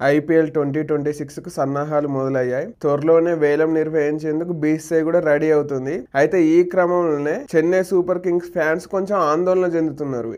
IPL 2026కు సన్నాహాలు మొదలయ్యాయి. త్వరలోనే వేలం నిర్వహించేందుకు బీసీసీఐ కూడా రెడీ అవుతుంది. అయితే ఈ క్రమంలోనే చెన్నై సూపర్ కింగ్స్ ఫ్యాన్స్ కొంచెం ఆందోళన చెందుతున్నారు.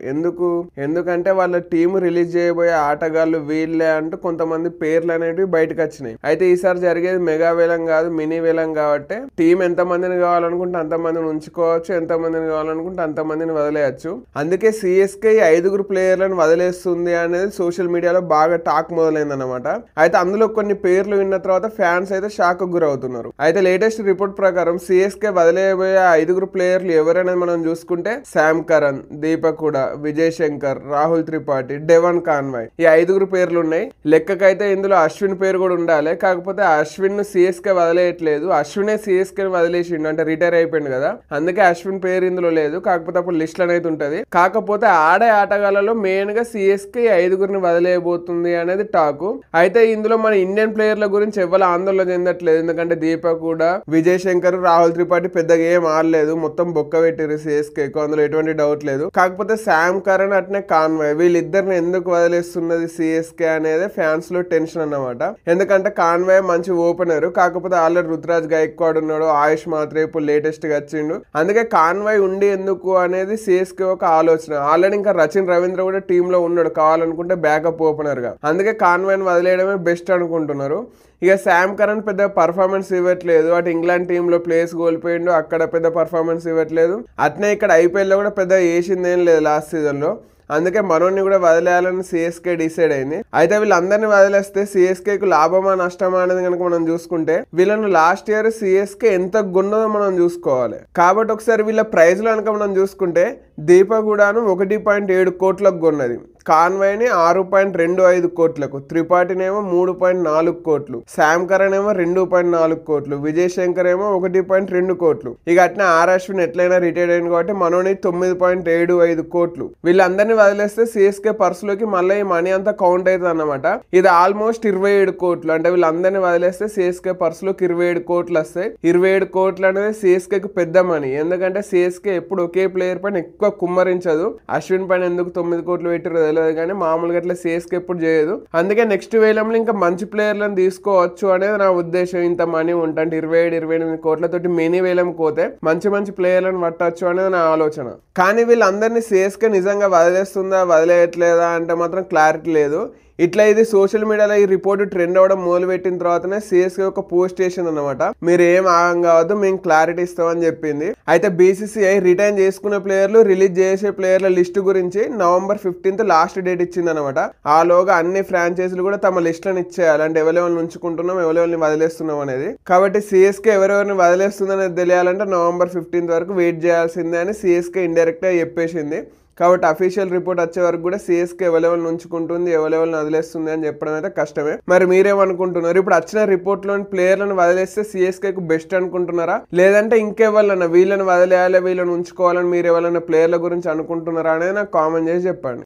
ఎందుకంటే వాళ్ళ టీం రిలీజ్ చేయబోయే ఆటగాళ్లు వీళ్ళే అంటూ కొంతమంది పేర్లు అనేవి బయటకు వచ్చినాయి. అయితే ఈసారి జరిగేది మెగా వేలం కాదు, మినీ వేలం కాబట్టి టీం ఎంత మందిని కావాలనుకుంటే అంతమందిని ఉంచుకోవచ్చు, ఎంత మందిని కావాలనుకుంటే అంతమందిని వదిలేయచ్చు. అందుకే సిఎస్కే 5 ప్లేయర్లను వదిలేస్తుంది అనేది సోషల్ మీడియాలో బాగా టాక్ మొదలైంది అన్నమాట. అయితే అందులో కొన్ని పేర్లు విన్న తర్వాత ఫ్యాన్స్ అయితే షాక్ కు గురవుతున్నారు. అయితే లేటెస్ట్ రిపోర్ట్ ప్రకారం సిఎస్కే వదిలేయబోయే 5 ప్లేయర్లు ఎవరైనా మనం చూసుకుంటే Sam Curran, Deepak Hooda, Vijay Shankar, Rahul Tripathi, Devon Conway, ఈ 5 పేర్లు ఉన్నాయి. లెక్కకైతే ఇందులో అశ్విన్ పేరు కూడా ఉండాలి. కాకపోతే అశ్విన్ ను సిఎస్కే వదిలేయట్లేదు. అశ్వినే సిఎస్కే వదిలేసిండు, అంటే రిటైర్ అయిపోయింది కదా, అందుకే అశ్విన్ పేరు ఇందులో లేదు. కాకపోతే అప్పుడు లిస్ట్ అనేది ఉంటది. కాకపోతే ఆడే ఆటగాళ్లలో మెయిన్ గా సిఎస్కే 5 వదిలేయబోతుంది అనేది టాకు. అయితే ఇందులో మన ఇండియన్ ప్లేయర్ల గురించి ఎవరు ఆందోళన చెందట్లేదు. ఎందుకంటే దీపక్ కూడా, విజయ్ శంకర్, రాహుల్ త్రిపాఠి పెద్దగా ఏం ఆడలేదు, మొత్తం బొక్క పెట్టారు సిఎస్కే, అందులో ఎటువంటి డౌట్ లేదు. కాకపోతే శామ్ కరణ్ అట్నే కాన్వాయ్, వీళ్ళిద్దరిని ఎందుకు వదిలేస్తున్నది సిఎస్కే అనేది ఫ్యాన్స్ లో టెన్షన్ అన్నమాట. ఎందుకంటే కాన్వాయ్ మంచి ఓపెనర్, కాకపోతే ఆల్రెడీ రుతురాజ్ గైక్వాడ్ ఉన్నాడు, ఆయుష్ మాత్రే ఇప్పుడు లేటెస్ట్ గా వచ్చిండు. అందుకే కాన్వాయ్ ఉండి ఎందుకు అనేది సిఎస్కే ఒక ఆలోచన. ఆల్రెడీ ఇంకా రచిన్ రవీంద్ర కూడా టీమ్ లో ఉన్నాడు, కావాలనుకుంటే బ్యాకప్ ఓపెనర్ గా. అందుకే కాన్వాయ్ని వదిలేయడమే బెస్ట్ అనుకుంటున్నారు. ఇక శామ్ కరణ్ పెద్ద పర్ఫార్మెన్స్ ఇవ్వట్లేదు. అటు ఇంగ్లాండ్ టీమ్ లో ప్లేస్ కోల్పోయిండు, అక్కడ పెద్ద పర్ఫార్మెన్స్ ఇవ్వట్లేదు. అట్నే ఇక్కడ ఐపీఎల్ లో కూడా పెద్ద వేసిందేం లేదు లాస్ట్ సీజన్ లో. అందుకే మనోని కూడా వదిలేయాలని సిఎస్కే డిసైడ్ అయింది. అయితే వీళ్ళందరినీ వదిలేస్తే సిఎస్కేకు లాభమా నష్టమా అనేది కనుక మనం చూసుకుంటే, వీళ్ళను లాస్ట్ ఇయర్ సిఎస్కే ఎంత కొన్నదో మనం చూసుకోవాలి. కాబట్టి ఒకసారి వీళ్ళ ప్రైజ్ లో కనుక మనం చూసుకుంటే, దీపక్ హుడాను 1.7 కోట్లకు కొన్నది, కాన్వాయ్ని 6.25 కోట్లకు, త్రిపాఠినేమో 3.4 కోట్లు, శామ్ కరణ్ ఏమో 2.4 కోట్లు, విజయ్ శంకర్ ఏమో 1.2 కోట్లు. ఇక అట్నే అశ్విన్ ఎట్లయినా రిటైర్డ్ అయింది కాబట్టి మనోని 9.75 కోట్లు. వీళ్ళందరినీ వదిలేస్తే సిఎస్కే పర్సులోకి మళ్ళీ ఈ మనీ అంతా కౌంట్ అవుతుంది అన్నమాట. ఇది ఆల్మోస్ట్ 27 కోట్లు. అంటే వీళ్ళందరినీ వదిలేస్తే సిఎస్కే పర్సులోకి 27 కోట్లు వస్తాయి. 27 కోట్లు అనేది సిఎస్కేకి పెద్ద మనీ. ఎందుకంటే సిఎస్కే ఎప్పుడు ఒకే ప్లేయర్ పైన ఎక్కువ కుమ్మరించదు. అశ్విన్ పైన ఎందుకు 9 కోట్లు పెట్టారో తెలియదు, కానీ మామూలుగా అట్లా సిఎస్కే ఎప్పుడు చేయదు. అందుకే నెక్స్ట్ వేలంలో ఇంకా మంచి ప్లేయర్లను తీసుకోవచ్చు అనేది నా ఉద్దేశం. ఇంత మనీ ఉంటే 27-28 కోట్లతోటి మినీ వేలం పోతే మంచి ప్లేయర్లను పట్టచ్చు అనేది నా ఆలోచన. కానీ వీళ్ళందరినీ సిఎస్కే నిజంగా వదిలేస్తుందా వదిలేయట్లేదా అంటే మాత్రం క్లారిటీ లేదు. ఇట్లా ఇది సోషల్ మీడియాలో ఈ రిపోర్ట్ ట్రెండ్ అవ్వడం మొదలు పెట్టిన తర్వాతనే సిఎస్కే ఒక పోస్ట్ చేసింది అనమాట. మీరు ఏం ఆగం కావద్దు, మేము క్లారిటీ ఇస్తామని చెప్పింది. అయితే బీసీసీఐ రిటైన్ చేసుకునే ప్లేయర్లు, రిలీజ్ చేసే ప్లేయర్ల లిస్ట్ గురించి November 15th లాస్ట్ డేట్ ఇచ్చింది అనమాట. ఆలోగా అన్ని ఫ్రాంచైజీలు కూడా తమ లిస్టులను ఇచ్చేయాలి, అంటే ఎవరెవరిని ఉంచుకుంటున్నాం, ఎవరెవరిని వదిలేస్తున్నాం అనేది. కాబట్టి సిఎస్కే ఎవరెవరిని వదిలేస్తుంది అనేది తెలియాలంటే November 15th వరకు వెయిట్ చేయాల్సిందే అని సిఎస్కే ఇండైరెక్ట్ గా చెప్పేసింది. కాబట్టి అఫీషియల్ రిపోర్ట్ వచ్చే వరకు కూడా సిఎస్కే ఎవరెవరిని ఉంచుకుంటుంది, ఎవరెవరిని వదిలేస్తుంది అని చెప్పడం అయితే కష్టమే. మరి మీరేమనుకుంటున్నారు? ఇప్పుడు వచ్చిన రిపోర్ట్ లోని ప్లేయర్లను వదిలేస్తే సిఎస్కేకు బెస్ట్ అనుకుంటున్నారా, లేదంటే ఇంకెవరన్నా వీళ్ళని వదిలేయాలి వీళ్ళని ఉంచుకోవాలని మీరు ఎవరైనా ప్లేయర్ల గురించి అనుకుంటున్నారా అనేది నాకు కామెంట్ చేసి చెప్పండి.